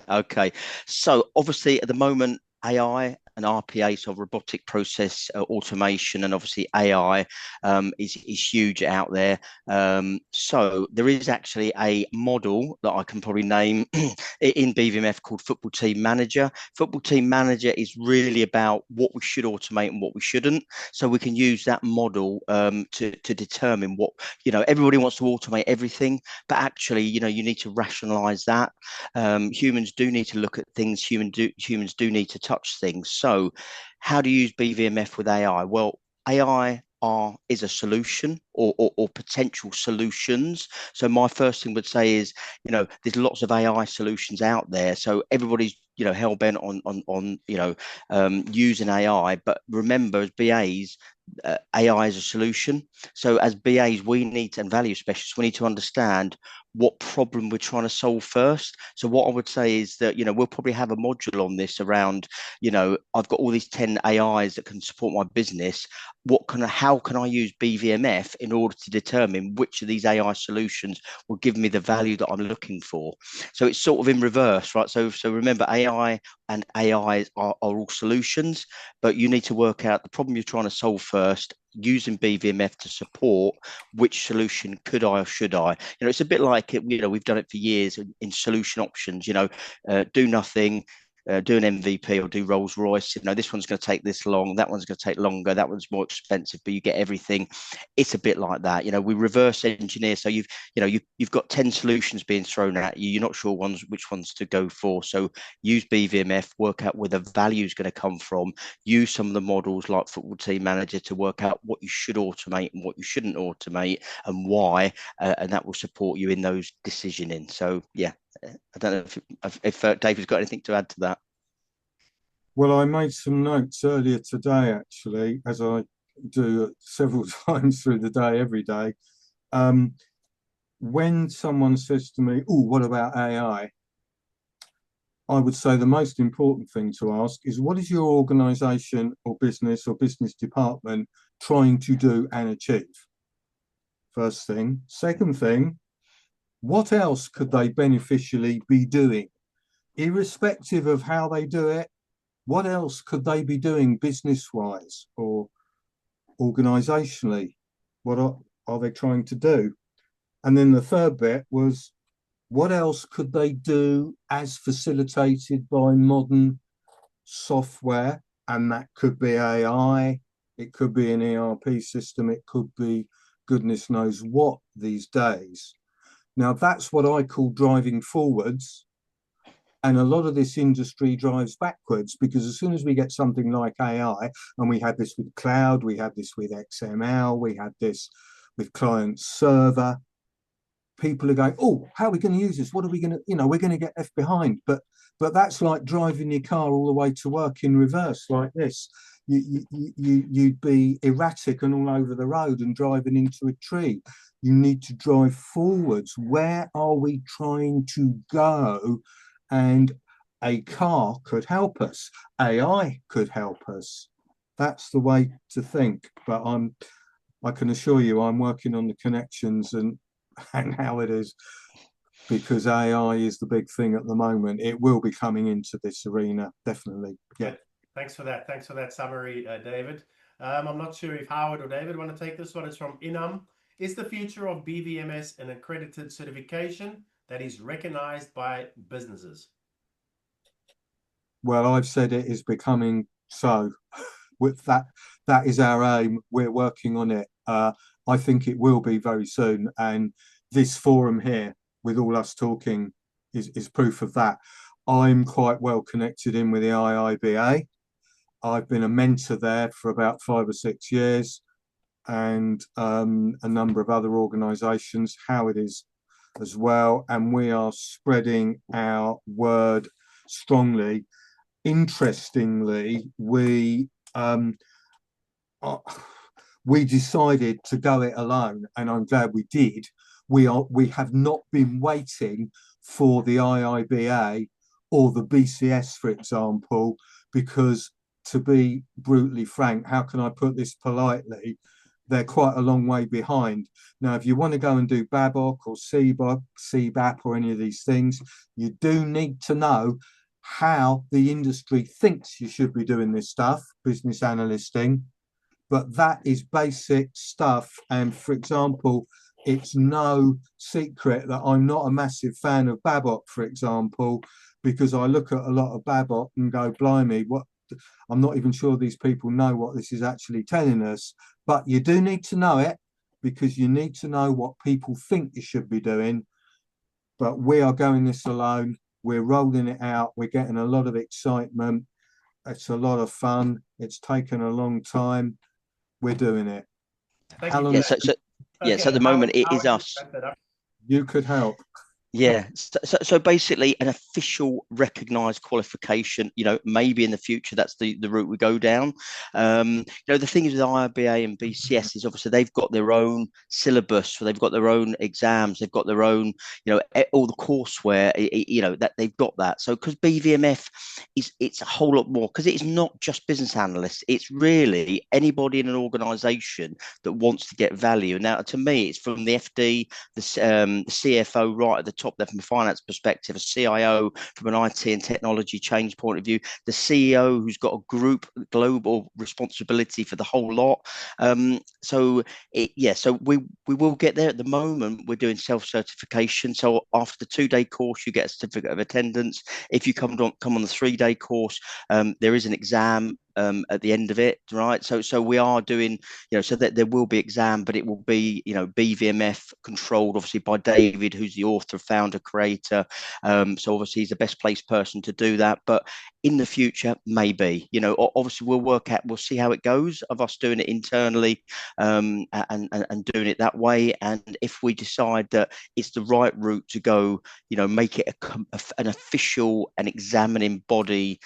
Okay. So obviously at the moment, AI and RPA, so robotic process automation, and obviously AI is huge out there. So there is actually a model that I can probably name in BVMF called Football Team Manager. Football Team Manager is really about what we should automate and what we shouldn't. So we can use that model to determine what, everybody wants to automate everything, but actually, you need to rationalize that. Humans do need to look at things. Humans do need to touch things. So how do you use BVMF with AI? Well, AI is a solution or potential solutions. So my first thing would say is, there's lots of AI solutions out there. So everybody's, hell bent on using AI. But remember, as BAs, AI is a solution. So as BAs, we need to, and value specialists, we need to understand what problem we're trying to solve first. So what I would say is that, we'll probably have a module on this around, I've got all these 10 AIs that can support my business. How can I use BVMF in order to determine which of these AI solutions will give me the value that I'm looking for? So it's sort of in reverse, right? So remember, AI and AIs are all solutions, but you need to work out the problem you're trying to solve first, using BVMF to support which solution could I or should I. It's a bit like we've done it for years in solution options. Do nothing, do an MVP or do Rolls Royce. This one's going to take this long, that one's going to take longer, that one's more expensive, but you get everything. It's a bit like that. We reverse engineer. So you've got 10 solutions being thrown at you. You're not sure which ones to go for. So use BVMF, work out where the value is going to come from. Use some of the models like Football Team Manager to work out what you should automate and what you shouldn't automate and why, and that will support you in those decisioning. So yeah. I don't know if David's got anything to add to that. Well, I made some notes earlier today, actually, as I do several times through the day, every day. when someone says to me, oh, what about AI? I would say the most important thing to ask is, what is your organization or business department trying to do and achieve? First thing. Second thing, what else could they beneficially be doing? Irrespective of how they do it, what else could they be doing business-wise or organizationally? What are they trying to do? And then the third bit was, what else could they do as facilitated by modern software? And that could be AI, it could be an ERP system, it could be goodness knows what these days. Now, that's what I call driving forwards. And a lot of this industry drives backwards, because as soon as we get something like AI, and we had this with cloud, we had this with XML, we had this with client server, people are going, oh, how are we going to use this? What are we going to, we're going to get left behind. But that's like driving your car all the way to work in reverse like this. You'd be erratic and all over the road and driving into a tree. You need to drive forwards. Where are we trying to go? And a car could help us. AI could help us. That's the way to think. But I can assure you, I'm working on the connections and how it is, because AI is the big thing at the moment. It will be coming into this arena, definitely. Yeah. Thanks for that. Thanks for that summary, David. I'm not sure if Howard or David want to take this one. It's from Inam. Is the future of BVMS an accredited certification that is recognized by businesses? Well, I've said it is becoming so. With that is our aim. We're working on it. I think it will be very soon. And this forum here, with all us talking, is proof of that. I'm quite well connected in with the IIBA. I've been a mentor there for about 5 or 6 years, and a number of other organizations, how it is as well. And we are spreading our word strongly. Interestingly, we decided to go it alone, and I'm glad we did. We have not been waiting for the IIBA or the BCS, for example, because, to be brutally frank, how can I put this politely? They're quite a long way behind. Now, if you want to go and do BABOK or CBAP or any of these things, you do need to know how the industry thinks you should be doing this stuff, business analysting. But that is basic stuff. And for example, it's no secret that I'm not a massive fan of BABOK, for example, because I look at a lot of BABOK and go, blimey, what? I'm not even sure these people know what this is actually telling us. But you do need to know it, because you need to know what people think you should be doing. But we are going this alone. We're rolling it out. We're getting a lot of excitement. It's a lot of fun. It's taken a long time. We're doing it. How long? Yeah, so at the moment it is us. You could help. Yeah, so basically an official recognised qualification, maybe in the future that's the route we go down. The thing is with IIBA and BCS is obviously they've got their own syllabus, so they've got their own exams, they've got their own, all the courseware, that they've got that. So because BVMF it's a whole lot more, because it's not just business analysts, it's really anybody in an organisation that wants to get value. Now, to me, it's from the FD, the CFO right at the top there from a finance perspective, a CIO from an IT and technology change point of view, the CEO who's got a global responsibility for the whole lot. So we will get there. At the moment, we're doing self-certification. So after the 2-day course, you get a certificate of attendance. If you come on the 3-day course, there is an exam at the end of it, right? So we are doing, so that there will be exam, but it will be, BVMF controlled, obviously, by David, who's the author, founder, creator. So obviously he's the best placed person to do that. But in the future, maybe, obviously we'll see how it goes of us doing it internally, and doing it that way. And if we decide that it's the right route to go, make it an official and examining body,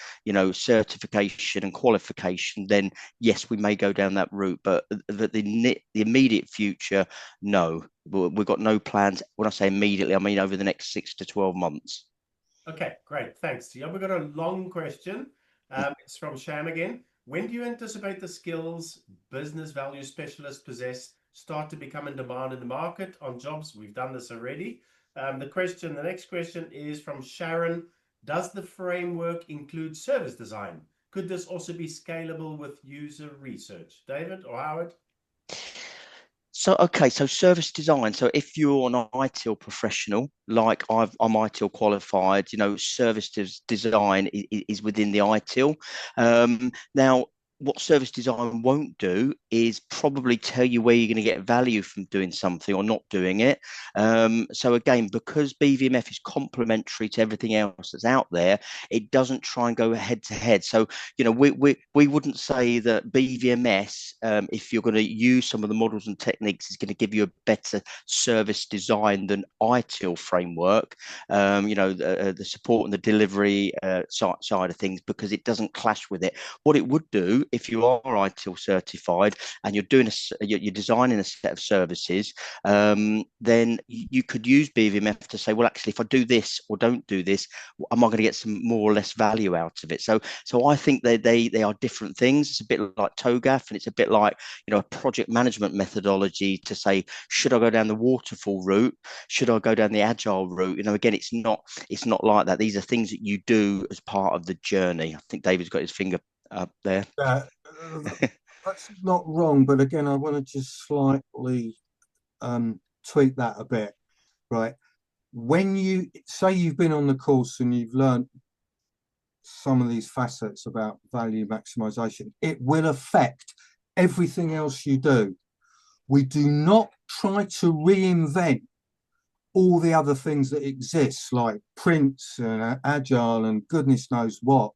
certification and qualification qualification, then yes, we may go down that route. But the immediate future, no, we've got no plans. When I say immediately, I mean over the next 6 to 12 months. Okay, great. Thanks. Yeah, we've got a long question. It's from Sham again. When do you anticipate the skills business value specialists possess start to become in demand in the market on jobs? We've done this already. The next question is from Sharon. Does the framework include service design? Could this also be scalable with user research? David or Howard? So, okay, so service design. So if you're an ITIL professional, like I'm ITIL qualified, you know, service design is within the ITIL. Now, what service design won't do is probably tell you where you're going to get value from doing something or not doing it. So again, because BVMF is complementary to everything else that's out there, it doesn't try and go head to head. So, you know, we wouldn't say that BVMS, if you're going to use some of the models and techniques, is going to give you a better service design than ITIL framework, you know, the support and the delivery side of things, because it doesn't clash with it. What it would do, if you are ITIL certified and you're designing a set of services, then you could use BVMF to say, well, actually, if I do this or don't do this, am I going to get some more or less value out of it? So I think they are different things. It's a bit like TOGAF, and it's a bit like, you know, a project management methodology to say, should I go down the waterfall route? Should I go down the agile route? You know, again, it's not like that. These are things that you do as part of the journey. I think David's got his finger up there. That's not wrong, but again, I want to just slightly tweak that a bit, right? When you say you've been on the course and you've learned some of these facets about value maximization, it will affect everything else you do. We do not try to reinvent all the other things that exist, like Prince and Agile and goodness knows what.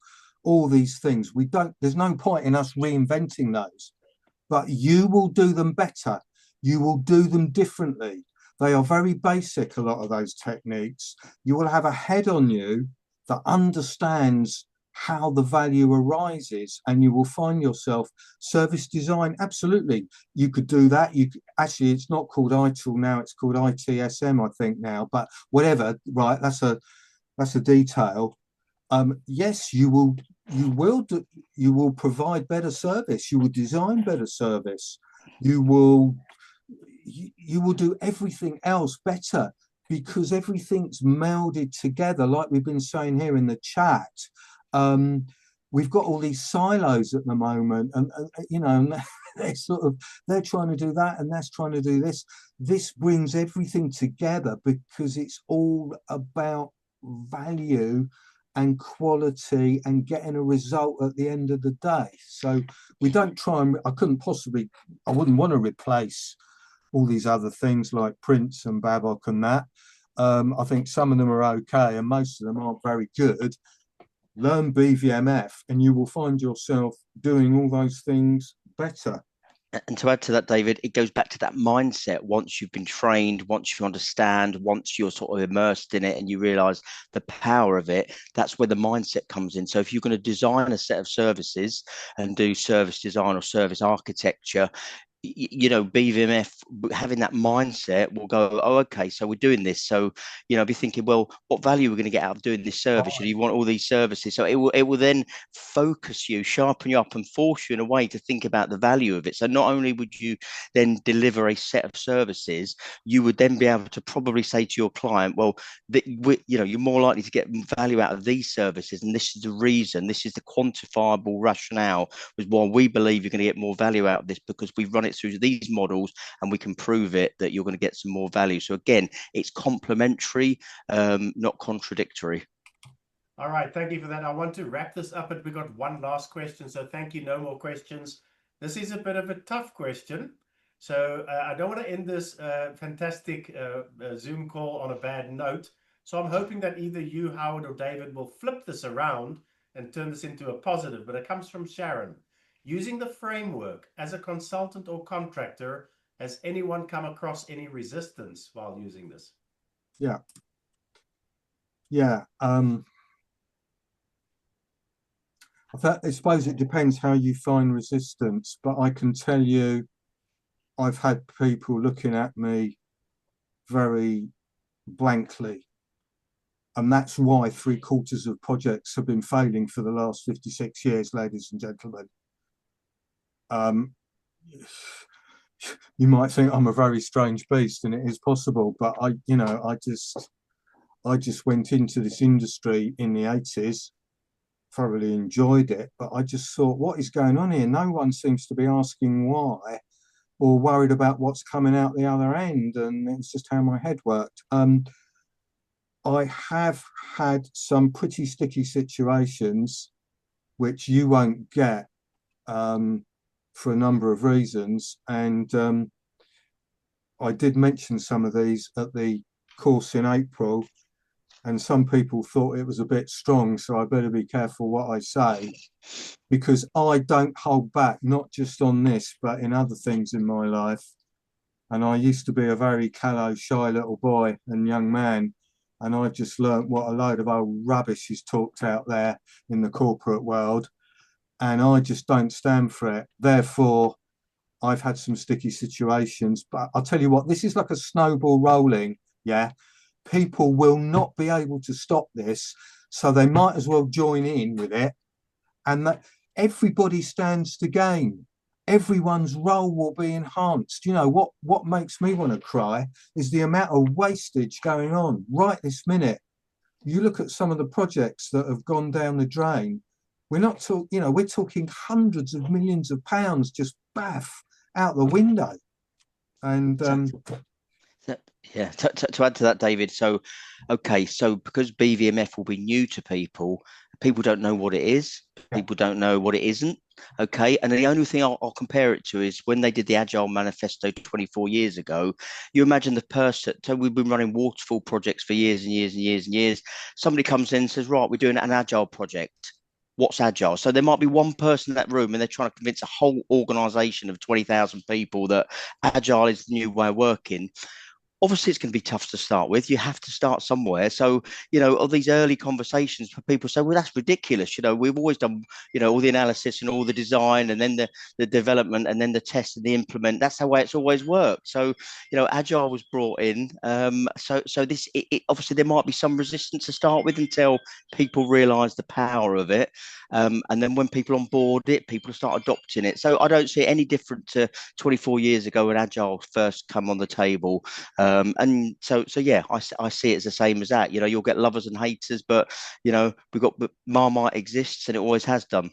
All these things, there's no point in us reinventing those, but you will do them better. You will do them differently. They are very basic, a lot of those techniques. You will have a head on you that understands how the value arises, and you will find yourself service design. Absolutely, you could do that. Actually, it's not called ITIL now, it's called ITSM, I think now, but whatever, right? That's a detail. Yes, you will provide better service. You will design better service. You will do everything else better, because everything's melded together, like we've been saying here in the chat. We've got all these silos at the moment, and you know, they're trying to do that, and that's trying to do this. This brings everything together because it's all about value and quality and getting a result at the end of the day. So we don't try and, I wouldn't want to replace all these other things like Prince and Babok and that. I think some of them are okay and most of them aren't very good. Learn BVMF and you will find yourself doing all those things better. And to add to that, David, it goes back to that mindset. Once you've been trained, once you understand, once you're sort of immersed in it and you realize the power of it, that's where the mindset comes in. So if you're going to design a set of services and do service design or service architecture, you know, BVMF having that mindset will go, oh, okay, so we're doing this. So, you know, be thinking, well, what value are we going to get out of doing this service? Should you want all these services? So it will then focus you, sharpen you up, and force you in a way to think about the value of it. So not only would you then deliver a set of services, you would then be able to probably say to your client, well, you know, you're more likely to get value out of these services, and this is the reason, this is the quantifiable rationale was why we believe you're going to get more value out of this, because we've run it through these models and we can prove it that you're going to get some more value. So again, it's complementary, not contradictory. All right, thank you for that. I want to wrap this up, but we got one last question, so thank you. No more questions. This is a bit of a tough question, so I don't want to end this fantastic Zoom call on a bad note. So I'm hoping that either you, Howard, or David will flip this around and turn this into a positive. But it comes from Sharon. Using the framework as a consultant or contractor, has anyone come across any resistance while using this? Yeah. I I suppose it depends how you find resistance, but I can tell you I've had people looking at me very blankly. And that's why 3/4 of projects have been failing for the last 56 years, ladies and gentlemen. You might think I'm a very strange beast, and it is possible, but I just went into this industry in the 80s, thoroughly enjoyed it, but I just thought, what is going on here? No one seems to be asking why or worried about what's coming out the other end, and it's just how my head worked. I have had some pretty sticky situations, which you won't get for a number of reasons, and I did mention some of these at the course in April, and some people thought it was a bit strong, so I better be careful what I say, because I don't hold back, not just on this, but in other things in my life. And I used to be a very callow, shy little boy and young man, and I've just learnt what a load of old rubbish is talked out there in the corporate world, and I just don't stand for it. Therefore, I've had some sticky situations, but I'll tell you what, this is like a snowball rolling, yeah? People will not be able to stop this, so they might as well join in with it, and that everybody stands to gain. Everyone's role will be enhanced. You know, what makes me want to cry is the amount of wastage going on right this minute. You look at some of the projects that have gone down the drain. We're not talking, you know, we're talking hundreds of millions of pounds just baff out the window. And yeah, to add to that, David, so okay, so because BVMF will be new to people, people don't know what it is, people don't know what it isn't, okay, and the only thing I'll compare it to is when they did the Agile Manifesto 24 years ago. You imagine the person, so we've been running waterfall projects for years and years and years and years. Somebody comes in and says, right, we're doing an Agile project. What's Agile? So there might be one person in that room and they're trying to convince a whole organization of 20,000 people that Agile is the new way of working. Obviously, it's going to be tough to start with. You have to start somewhere. So, you know, all these early conversations where people say, well, that's ridiculous. You know, we've always done, you know, all the analysis and all the design and then the development and then the test and the implement. That's the way it's always worked. So, you know, Agile was brought in. So this, obviously, there might be some resistance to start with until people realize the power of it. And then when people onboard it, people start adopting it. So I don't see it any different to 24 years ago when Agile first come on the table. And so yeah, I see it as the same as that. You know, you'll get lovers and haters, but you know, but Marmite exists and it always has done.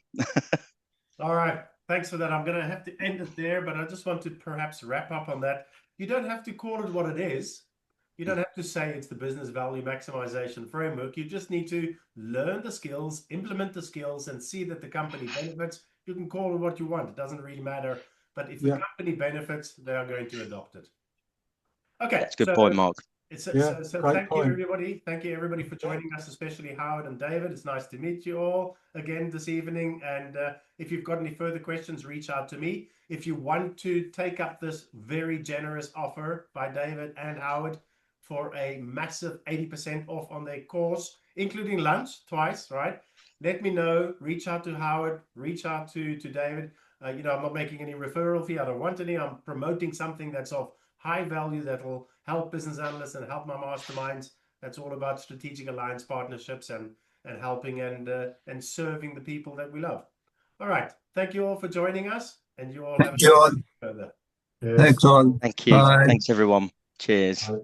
All right, thanks for that. I'm going to have to end it there, but I just want to perhaps wrap up on that. You don't have to call it what it is. You don't have to say it's the business value maximization framework. You just need to learn the skills, implement the skills, and see that the company benefits. You can call it what you want. It doesn't really matter. But if the company benefits, they are going to adopt it. Okay, that's a good point, Mark. So thank you, everybody. Thank you, everybody, for joining us, especially Howard and David. It's nice to meet you all again this evening. And if you've got any further questions, reach out to me. If you want to take up this very generous offer by David and Howard for a massive 80% off on their course, including lunch twice, right? Let me know. Reach out to Howard. Reach out to David. You know, I'm not making any referral fee. I don't want any. I'm promoting something that's of high value that will help business analysts and help my masterminds. That's all about strategic alliance partnerships and helping and serving the people that we love. All right. Thank you all for joining us, and you all have a good day further. Thanks all. Thank you. Bye. Thanks, everyone. Cheers. Bye.